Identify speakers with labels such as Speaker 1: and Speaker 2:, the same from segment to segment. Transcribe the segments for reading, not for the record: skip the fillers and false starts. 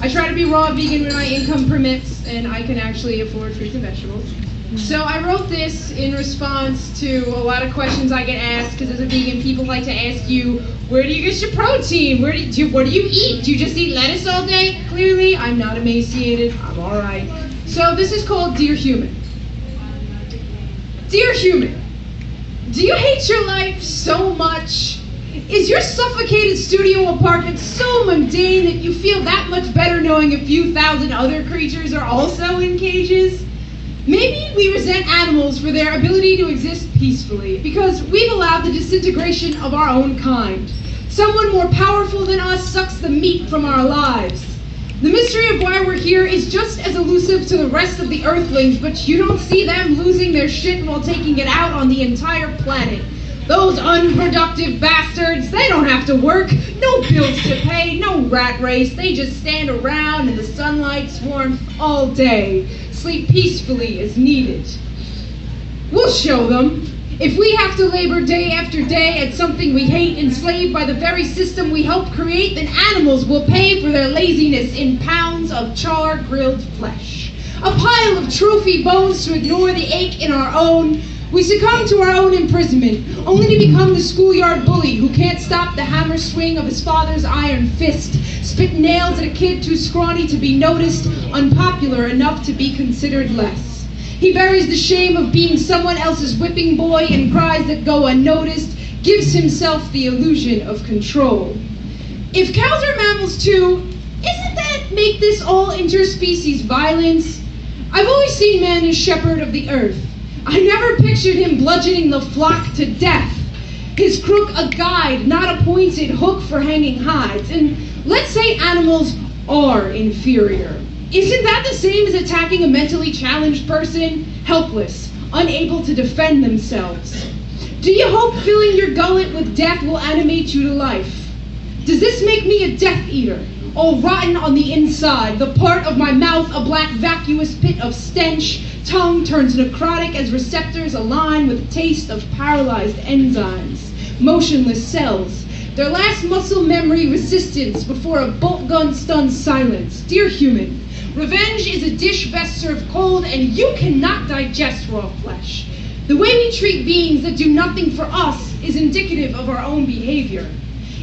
Speaker 1: I try to be raw vegan when my income permits and I can actually afford fruits and vegetables. So I wrote this in response to a lot of questions I get asked, because as a vegan, people like to ask you, where do you get your protein? What do you eat? Do you just eat lettuce all day? Clearly, I'm not emaciated. I'm all right. So this is called Dear Human. Dear Human, do you hate your life so much? Is your suffocated studio apartment so mundane that you feel that much better knowing a few thousand other creatures are also in cages? Maybe we resent animals for their ability to exist peacefully because we've allowed the disintegration of our own kind. Someone more powerful than us sucks the meat from our lives. The mystery of why we're here is just as elusive to the rest of the Earthlings, but you don't see them losing their shit while taking it out on the entire planet. Those unproductive bastards, they don't have to work, no bills to pay, no rat race. They just stand around in the sunlight's warmth all day, sleep peacefully as needed. We'll show them. If we have to labor day after day at something we hate, enslaved by the very system we helped create, then animals will pay for their laziness in pounds of charred grilled flesh. A pile of trophy bones to ignore the ache in our own. We succumb to our own imprisonment, only to become the schoolyard bully who can't stop the hammer swing of his father's iron fist, spit nails at a kid too scrawny to be noticed, unpopular enough to be considered less. He buries the shame of being someone else's whipping boy in cries that go unnoticed, gives himself the illusion of control. If cows are mammals too, isn't that make this all interspecies violence? I've always seen man as shepherd of the earth. I never pictured him bludgeoning the flock to death. His crook a guide, not a pointed hook for hanging hides. And let's say animals are inferior. Isn't that the same as attacking a mentally challenged person? Helpless, unable to defend themselves. Do you hope filling your gullet with death will animate you to life? Does this make me a Death Eater? All rotten on the inside, the part of my mouth a black vacuous pit of stench, tongue turns necrotic as receptors align with taste of paralyzed enzymes, motionless cells, their last muscle memory resistance before a bolt gun stuns silence. Dear Human, revenge is a dish best served cold, and you cannot digest raw flesh. The way we treat beings that do nothing for us is indicative of our own behavior.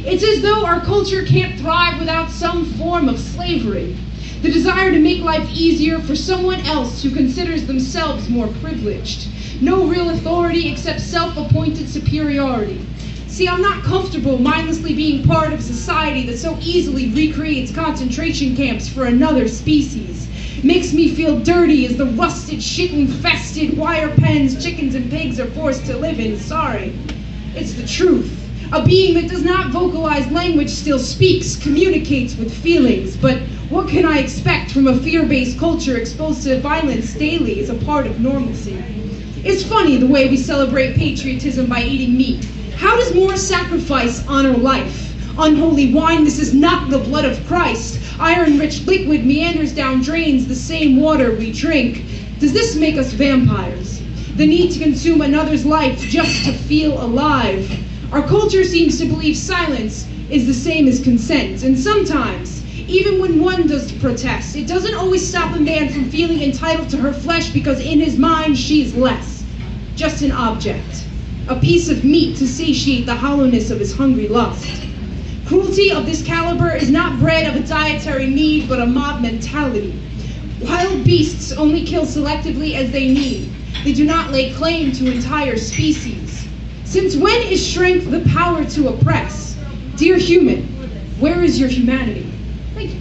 Speaker 1: It's as though our culture can't thrive without some form of slavery. The desire to make life easier for someone else who considers themselves more privileged. No real authority except self-appointed superiority. See, I'm not comfortable mindlessly being part of a society that so easily recreates concentration camps for another species. Makes me feel dirty as the rusted, shit-infested wire pens chickens and pigs are forced to live in. Sorry. It's the truth. A being that does not vocalize language still speaks, communicates with feelings, but what can I expect from a fear-based culture exposed to violence daily as a part of normalcy? It's funny the way we celebrate patriotism by eating meat. How does more sacrifice honor life? Unholy wine, this is not the blood of Christ. Iron-rich liquid meanders down drains, the same water we drink. Does this make us vampires? The need to consume another's life just to feel alive. Our culture seems to believe silence is the same as consent, and sometimes, even when one does protest, it doesn't always stop a man from feeling entitled to her flesh because in his mind she's less, just an object, a piece of meat to satiate the hollowness of his hungry lust. Cruelty of this caliber is not bred of a dietary need, but a mob mentality. Wild beasts only kill selectively as they need. They do not lay claim to entire species. Since when is strength the power to oppress? Dear Human, where is your humanity? Thank you.